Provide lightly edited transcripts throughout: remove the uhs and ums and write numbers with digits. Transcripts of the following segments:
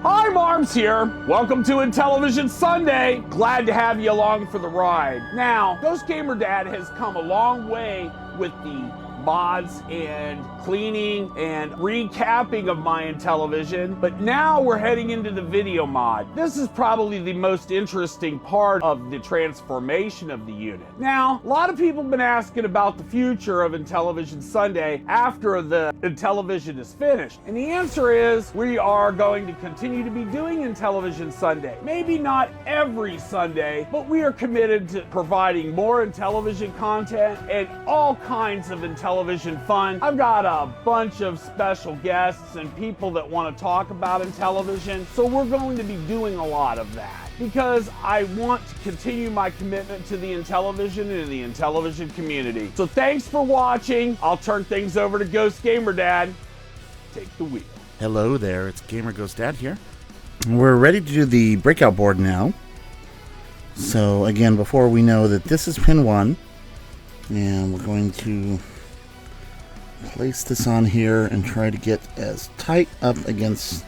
Hi, Marms here. Welcome to Intellivision Sunday. Glad to have you along for the ride. Now, GamerGhostDad has come a long way with the mods and cleaning and recapping of my Intellivision, but now we're heading into the video mod. This is probably the most interesting part of the transformation of the unit. Now, a lot of people have been asking about the future of Intellivision Sunday after the Intellivision is finished, and the answer is we are going to continue to be doing Intellivision Sunday. Maybe not every Sunday, but we are committed to providing more Intellivision content and all kinds of Intellivision fun. I've got a bunch of special guests and people that want to talk about Intellivision, so we're going to be doing a lot of that because I want to continue my commitment to the Intellivision and the Intellivision community. So thanks for watching. I'll turn things over to GamerGhostDad. Take the wheel. Hello there, it's GamerGhostDad here. We're ready to do the breakout board now. So again, before we know that this is pin 1, and we're going to place this on here and try to get as tight up against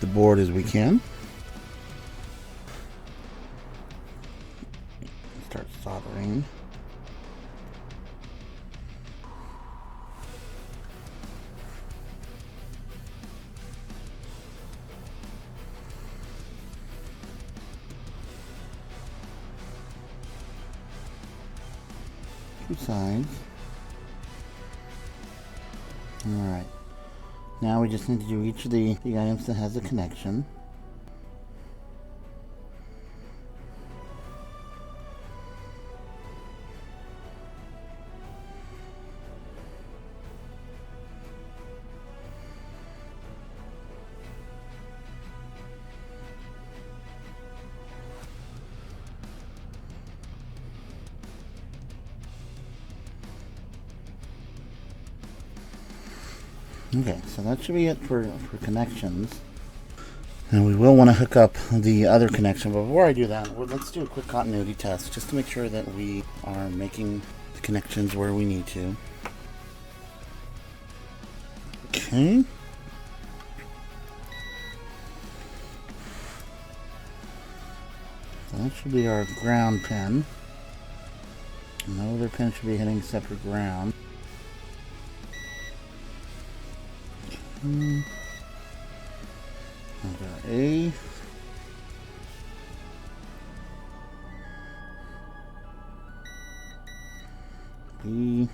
the board as we can. Start soldering. Two sides. Alright. Now we just need to do each of the items that has a connection. Okay, so that should be it for connections. And we will want to hook up the other connection, but before I do that, let's do a quick continuity test just to make sure that we are making the connections where we need to. Okay. So that should be our ground pin. No other pin should be hitting separate ground. Our A. B.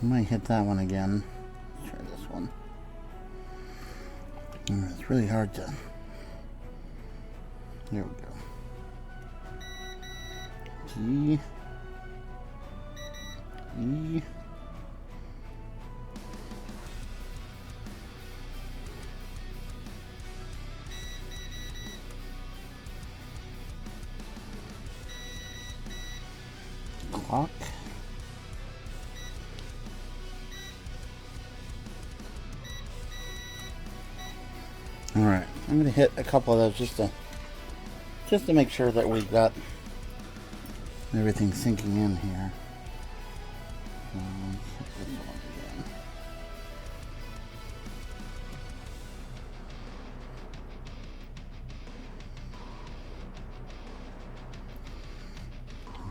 I might hit that one again. Let's try this one. It's really hard to... There we go. G. E. Clock. Alright, I'm going to hit a couple of those just to make sure that we've got everything sinking in here. Hit this one again.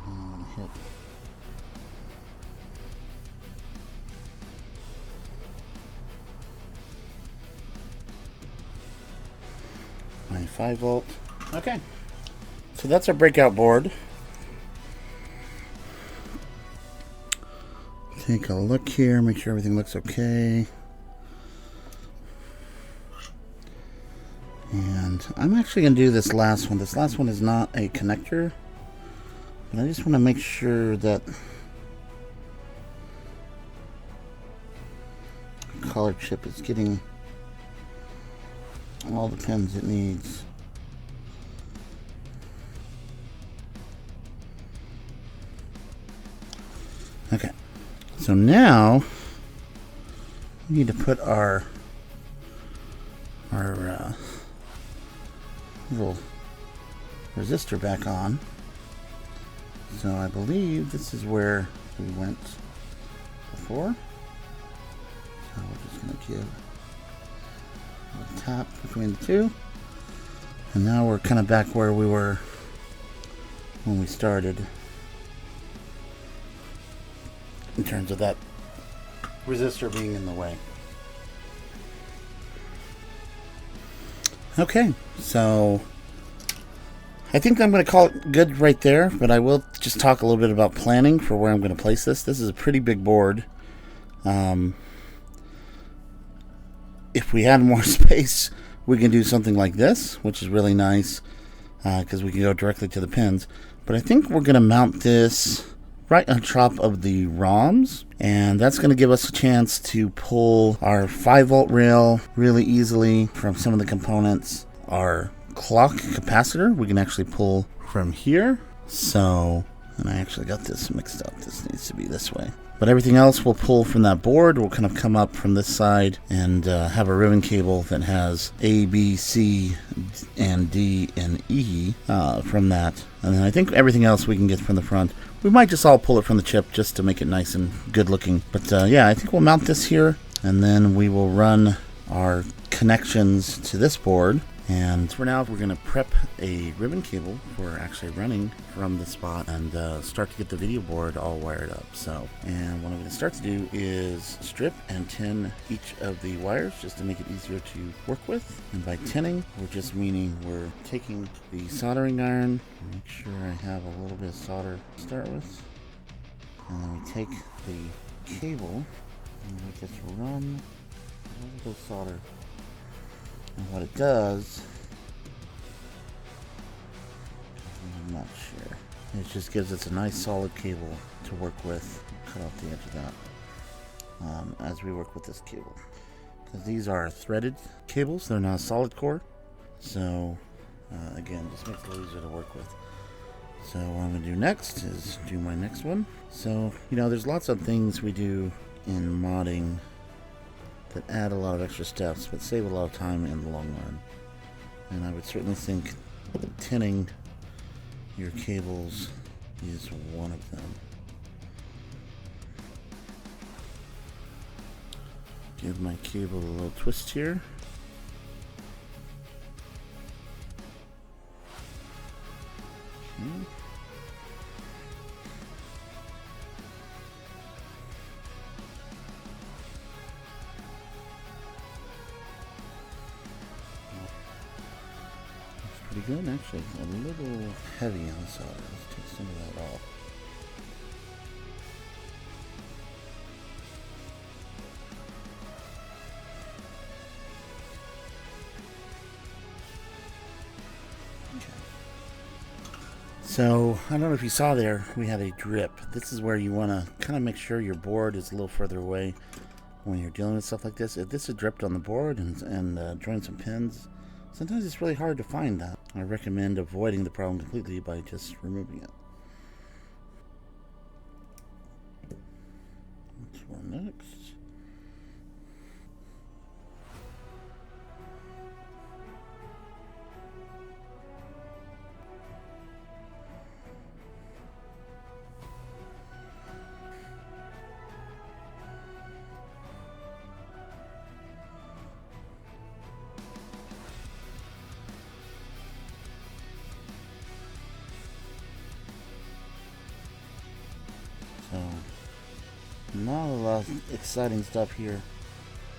I'm going to hit my 5-volt. Okay, so that's our breakout board. Take a look here, make sure everything looks okay. And I'm actually going to do this last one. This last one is not a connector, but I just want to make sure that the color chip is getting all the pins it needs. Okay, so now we need to put our our little resistor back on. So I believe this is where we went before. So we're just going to give a tap between the two. And now we're kind of back where we were when we started, in terms of that resistor being in the way. Okay, so I think I'm going to call it good right there, but I will just talk a little bit about planning for where I'm going to place this. This is a pretty big board. If we had more space, we can do something like this, which is really nice, because we can go directly to the pins. But I think we're going to mount this right on top of the ROMs, and that's going to give us a chance to pull our 5-volt rail really easily from some of the components. Our clock capacitor we can actually pull from here. So, and I actually got this mixed up. This needs to be this way. But everything else we'll pull from that board. We'll kind of come up from this side and have a ribbon cable that has A, B, C, and D, and E from that. And then I think everything else we can get from the front. We might just all pull it from the chip just to make it nice and good looking. But yeah, I think we'll mount this here. And then we will run our connections to this board. And for now, we're going to prep a ribbon cable for actually running from the spot and start to get the video board all wired up. So, and what I'm going to start to do is strip and tin each of the wires just to make it easier to work with. And by tinning, we're just meaning we're taking the soldering iron, make sure I have a little bit of solder to start with. And then we take the cable and we just run a little bit of solder. And what it does, I'm not sure, it just gives us a nice solid cable to work with. Cut off the edge of that as we work with this cable. Because these are threaded cables, they're not solid core. So again, just makes it a little easier to work with. So what I'm going to do next is do my next one. So, you know, there's lots of things we do in modding that add a lot of extra steps, but save a lot of time in the long run. And I would certainly think tinning your cables is one of them. Give my cable a little twist here. Okay. Pretty good, actually. A little heavy on the solder. Let's take some of that off. Okay. So, I don't know if you saw there, we had a drip. This is where you want to kind of make sure your board is a little further away when you're dealing with stuff like this. If this is dripped on the board and joined some pins, sometimes it's really hard to find that. I recommend avoiding the problem completely by just removing it. Which one next? So, not a lot of exciting stuff here.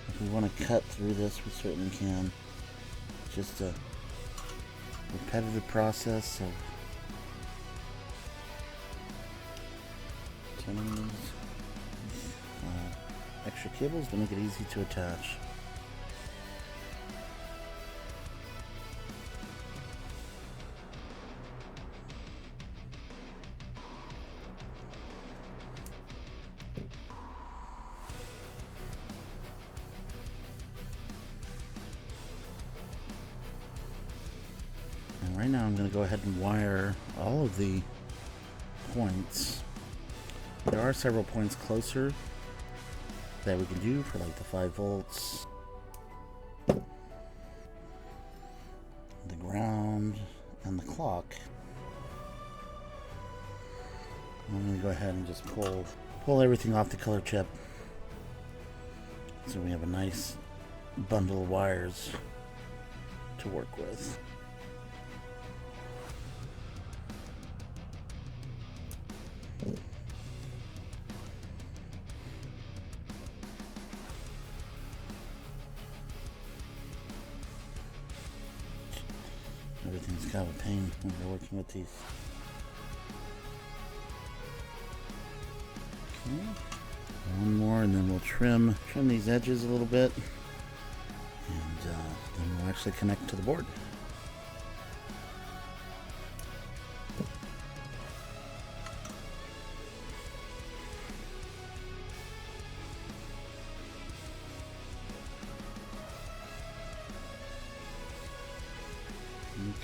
If we want to cut through this, we certainly can. Just a repetitive process of turning these extra cables to make it easy to attach. Right now I'm going to go ahead and wire all of the points. There are several points closer that we can do for like the 5 volts. go ahead and just pull everything off the color chip. So we have a nice bundle of wires to work with. Everything's kind of a pain when you're working with these. Okay. One more and then we'll trim these edges a little bit, and then we'll actually connect to the board.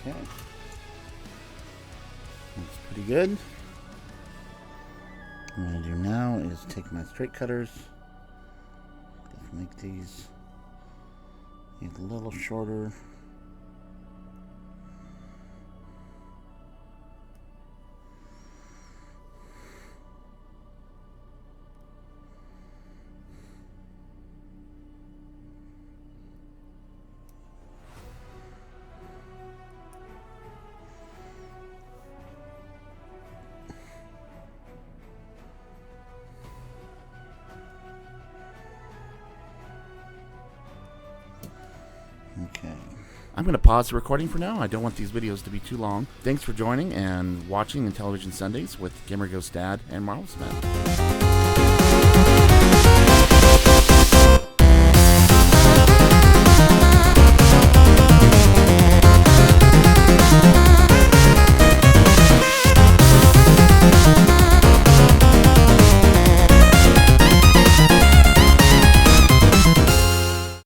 Okay, looks pretty good. What I'm going to do now is take my straight cutters, just make these a little shorter. Okay. I'm going to pause the recording for now. I don't want these videos to be too long. Thanks for joining and watching Intellivision Sundays with GamerGhostDad and Marvel Smith.